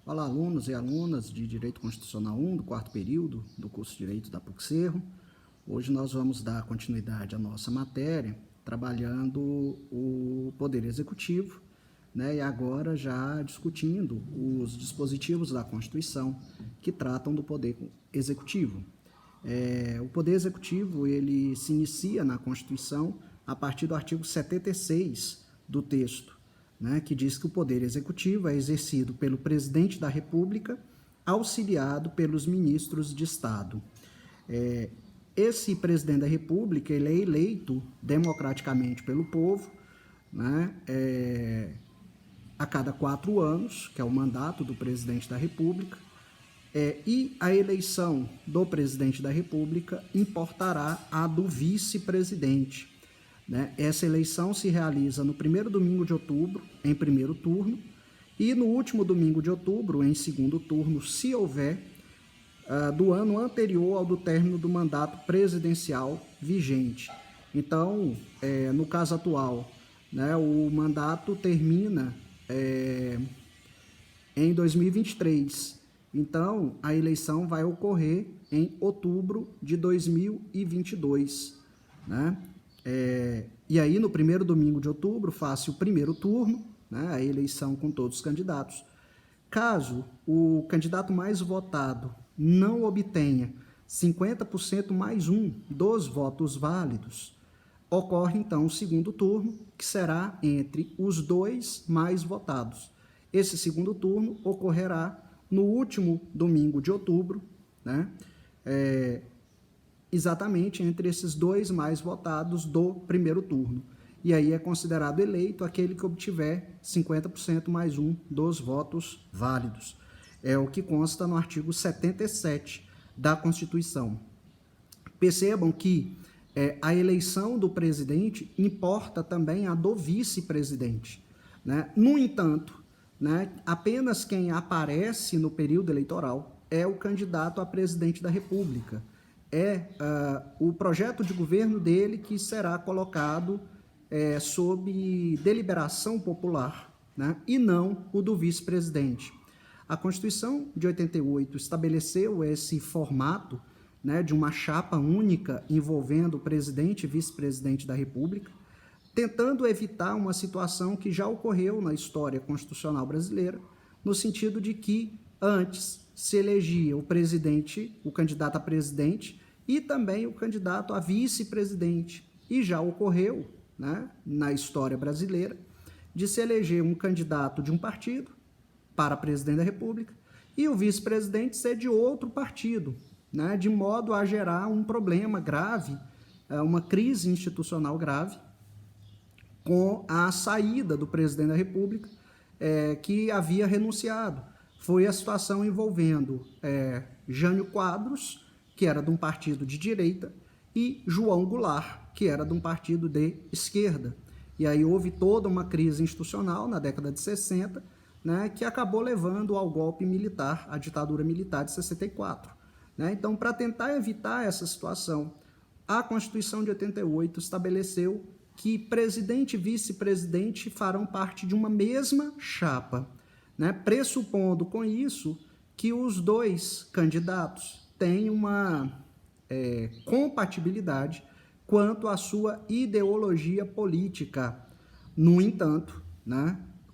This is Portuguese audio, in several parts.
Olá, alunos e alunas de Direito Constitucional 1, do quarto período do curso de Direito da PUC-Cerro. Hoje nós vamos dar continuidade à nossa matéria, trabalhando o Poder Executivo, e agora já discutindo os dispositivos da Constituição que tratam do Poder Executivo. O Poder Executivo ele se inicia na Constituição a partir do artigo 76 do texto, que diz que o Poder Executivo é exercido pelo Presidente da República, auxiliado pelos ministros de Estado. Esse Presidente da República ele é eleito democraticamente pelo povo, a cada 4 anos, que é o mandato do Presidente da República, e a eleição do Presidente da República importará a do Vice-Presidente. Essa eleição se realiza no primeiro domingo de outubro, em primeiro turno, e no último domingo de outubro, em segundo turno, se houver, do ano anterior ao do término do mandato presidencial vigente. Então, no caso atual, o mandato termina em 2023. Então, a eleição vai ocorrer em outubro de 2022, e aí, no primeiro domingo de outubro, faz-se o primeiro turno, a eleição com todos os candidatos. Caso o candidato mais votado não obtenha 50% mais um dos votos válidos, ocorre, então, o segundo turno, que será entre os dois mais votados. Esse segundo turno ocorrerá no último domingo de outubro, exatamente entre esses dois mais votados do primeiro turno. E aí é considerado eleito aquele que obtiver 50% mais um dos votos válidos. É o que consta no artigo 77 da Constituição. Percebam que a eleição do presidente importa também a do vice-presidente. No entanto, apenas quem aparece no período eleitoral é o candidato a presidente da República. O projeto de governo dele que será colocado sob deliberação popular, e não o do vice-presidente. A Constituição de 88 estabeleceu esse formato de uma chapa única envolvendo o presidente e vice-presidente da República, tentando evitar uma situação que já ocorreu na história constitucional brasileira, no sentido de que antes se elegia o presidente, o candidato a presidente, e também o candidato a vice-presidente. E já ocorreu, na história brasileira, de se eleger um candidato de um partido para presidente da República e o vice-presidente ser de outro partido, de modo a gerar um problema grave, uma crise institucional grave, com a saída do presidente da República, que havia renunciado. Foi a situação envolvendo Jânio Quadros, que era de um partido de direita, e João Goulart, que era de um partido de esquerda. E aí houve toda uma crise institucional na década de 60, que acabou levando ao golpe militar, à ditadura militar de 64. Então, para tentar evitar essa situação, a Constituição de 88 estabeleceu que presidente e vice-presidente farão parte de uma mesma chapa, pressupondo com isso que os dois candidatos têm uma compatibilidade quanto à sua ideologia política. No entanto,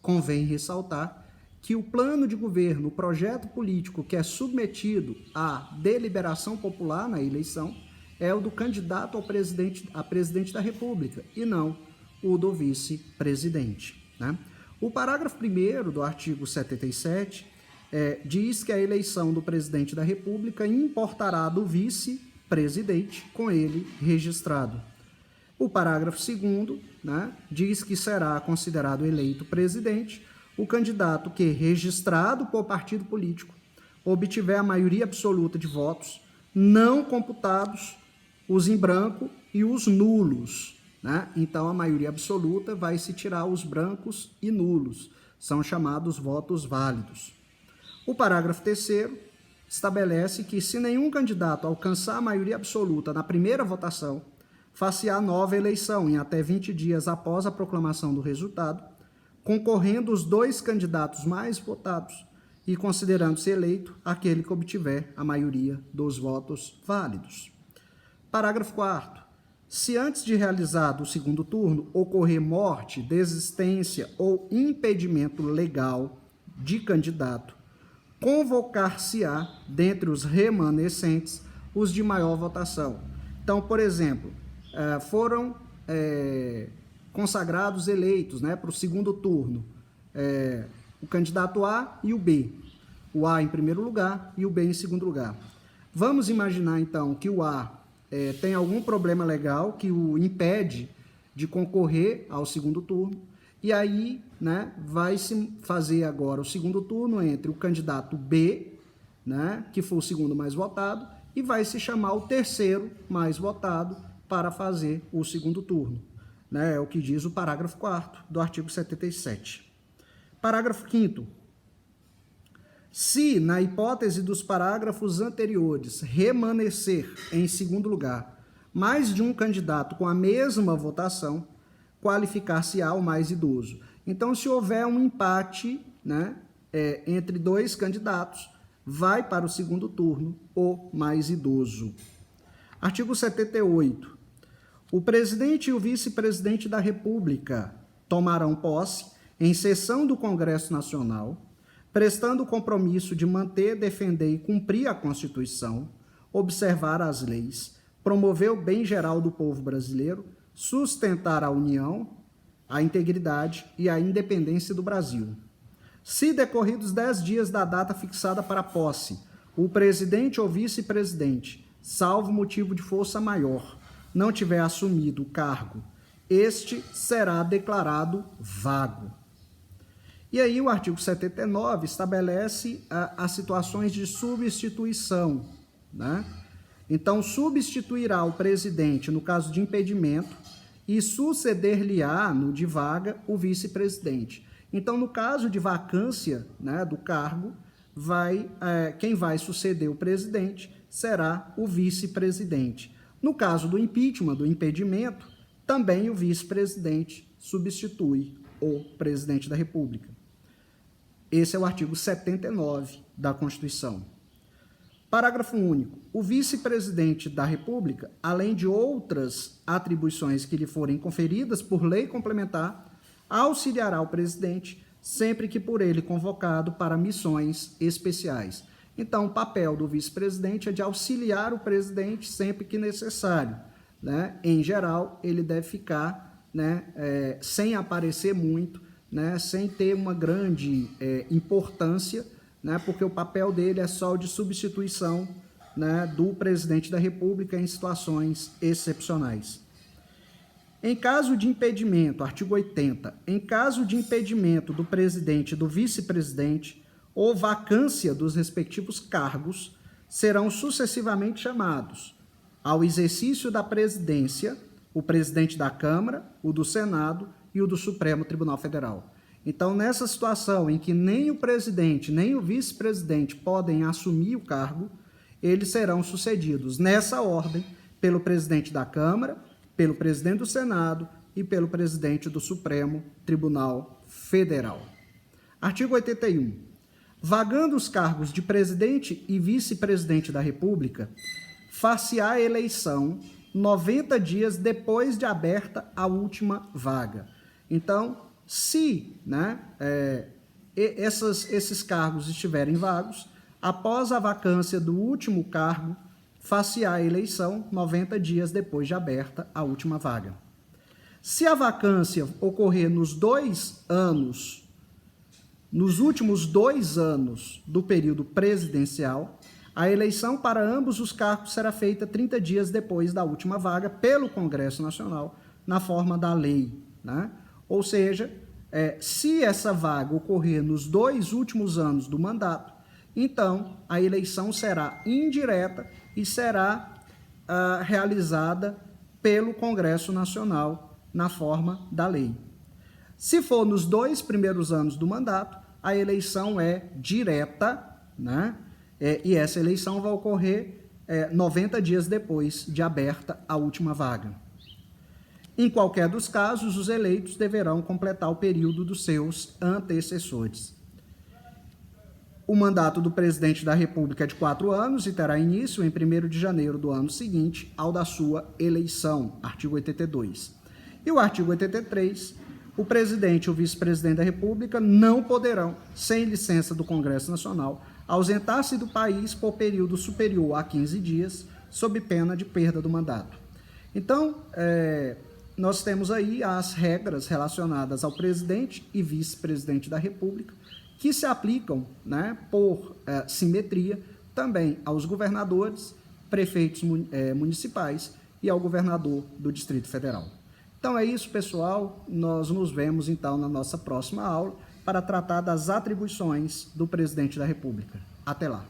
convém ressaltar que o plano de governo, o projeto político que é submetido à deliberação popular na eleição é o do candidato a presidente da República e não o do vice-presidente. O parágrafo 1º do artigo 77 diz que a eleição do presidente da República importará do vice-presidente com ele registrado. O parágrafo 2º diz que será considerado eleito presidente o candidato que, registrado por partido político, obtiver a maioria absoluta de votos, não computados os em branco e os nulos. Então, a maioria absoluta vai se tirar os brancos e nulos, são chamados votos válidos. O parágrafo 3º estabelece que, se nenhum candidato alcançar a maioria absoluta na primeira votação, far-se-á nova eleição em até 20 dias após a proclamação do resultado, concorrendo os dois candidatos mais votados e considerando-se eleito aquele que obtiver a maioria dos votos válidos. Parágrafo 4º. Se antes de realizado o segundo turno ocorrer morte, desistência ou impedimento legal de candidato, convocar-se-á, dentre os remanescentes, os de maior votação. Então, por exemplo, foram consagrados eleitos, né, para o segundo turno, o candidato A e o B. O A em primeiro lugar e o B em segundo lugar. Vamos imaginar, então, que o A tem algum problema legal que o impede de concorrer ao segundo turno, e aí, né, vai se fazer agora o segundo turno entre o candidato B, né, que foi o segundo mais votado, e vai se chamar o terceiro mais votado para fazer o segundo turno. Né, é o que diz o parágrafo 4º do artigo 77. Parágrafo 5º. Se, na hipótese dos parágrafos anteriores, remanescer em segundo lugar mais de um candidato com a mesma votação, qualificar-se-á o mais idoso. Então, se houver um empate, né, entre dois candidatos, vai para o segundo turno o mais idoso. Artigo 78. O presidente e o vice-presidente da República tomarão posse em sessão do Congresso Nacional, prestando o compromisso de manter, defender e cumprir a Constituição, observar as leis, promover o bem geral do povo brasileiro, sustentar a união, a integridade e a independência do Brasil. Se decorridos 10 dias da data fixada para a posse, o presidente ou vice-presidente, salvo motivo de força maior, não tiver assumido o cargo, este será declarado vago. E aí o artigo 79 estabelece as situações de substituição, né? Então, substituirá o presidente no caso de impedimento e suceder-lhe-á no de vaga o vice-presidente. Então, no caso de vacância, né, do cargo, quem vai suceder o presidente será o vice-presidente. No caso do impeachment, do impedimento, também o vice-presidente substitui o presidente da República. Esse é o artigo 79 da Constituição. Parágrafo único. O vice-presidente da República, além de outras atribuições que lhe forem conferidas por lei complementar, auxiliará o presidente sempre que por ele convocado para missões especiais. Então, o papel do vice-presidente é de auxiliar o presidente sempre que necessário, né? Em geral, ele deve ficar, né, sem aparecer muito, né, sem ter uma grande importância, né, porque o papel dele é só o de substituição, né, do presidente da República em situações excepcionais. Em caso de impedimento, artigo 80, em caso de impedimento do presidente e do vice-presidente ou vacância dos respectivos cargos, serão sucessivamente chamados ao exercício da presidência o presidente da Câmara, o do Senado e o do Supremo Tribunal Federal. Então, nessa situação em que nem o presidente nem o vice-presidente podem assumir o cargo, eles serão sucedidos nessa ordem pelo presidente da Câmara, pelo presidente do Senado e pelo presidente do Supremo Tribunal Federal. Artigo 81. Vagando os cargos de presidente e vice-presidente da República, far-se-á eleição 90 dias depois de aberta a última vaga. Então, se, né, esses cargos estiverem vagos, após a vacância do último cargo, far-se-á a eleição 90 dias depois de aberta a última vaga. Se a vacância ocorrer nos últimos 2 anos do período presidencial, a eleição para ambos os cargos será feita 30 dias depois da última vaga pelo Congresso Nacional, na forma da lei, né? Ou seja, se essa vaga ocorrer nos 2 últimos anos do mandato, então a eleição será indireta e será realizada pelo Congresso Nacional na forma da lei. Se for nos 2 primeiros anos do mandato, a eleição é direta, né? E essa eleição vai ocorrer 90 dias depois de aberta a última vaga. Em qualquer dos casos, os eleitos deverão completar o período dos seus antecessores. O mandato do presidente da República é de 4 anos e terá início em 1º de janeiro do ano seguinte ao da sua eleição, artigo 82. E o artigo 83, o presidente e o vice-presidente da República não poderão, sem licença do Congresso Nacional, ausentar-se do país por período superior a 15 dias, sob pena de perda do mandato. Então, nós temos aí as regras relacionadas ao presidente e vice-presidente da República, que se aplicam, né, por simetria também aos governadores, prefeitos municipais e ao governador do Distrito Federal. Então é isso, pessoal. Nós nos vemos então na nossa próxima aula para tratar das atribuições do presidente da República. Até lá.